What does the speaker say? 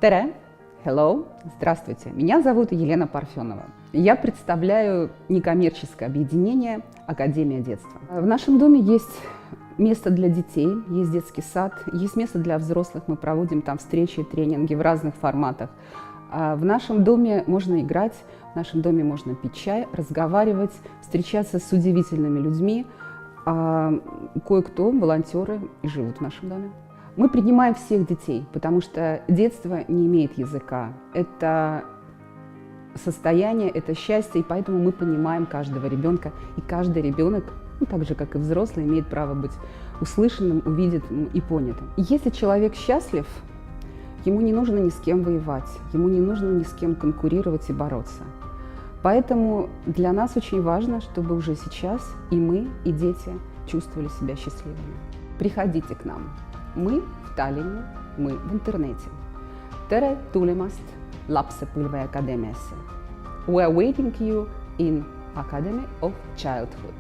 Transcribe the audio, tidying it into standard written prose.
Тере, hello, здравствуйте. Меня зовут Елена Парфенова. Я представляю некоммерческое объединение «Академия детства». В нашем доме есть место для детей, есть детский сад, есть место для взрослых. Мы проводим там встречи, тренинги в разных форматах. В нашем доме можно играть, в нашем доме можно пить чай, разговаривать, встречаться с удивительными людьми. Кое-кто, волонтеры, и живут в нашем доме. Мы принимаем всех детей, потому что детство не имеет языка. Это состояние, это счастье, и поэтому мы понимаем каждого ребенка. И каждый ребенок, так же, как и взрослый, имеет право быть услышанным, увиденным и понятым. И если человек счастлив, ему не нужно ни с кем воевать, ему не нужно ни с кем конкурировать и бороться. Поэтому для нас очень важно, чтобы уже сейчас и мы, и дети чувствовали себя счастливыми. Приходите к нам. Мы в Таллине, мы в интернете. Tere tulemast Lapsepõlve Akadeemiasse. We are waiting you in Academy of Childhood.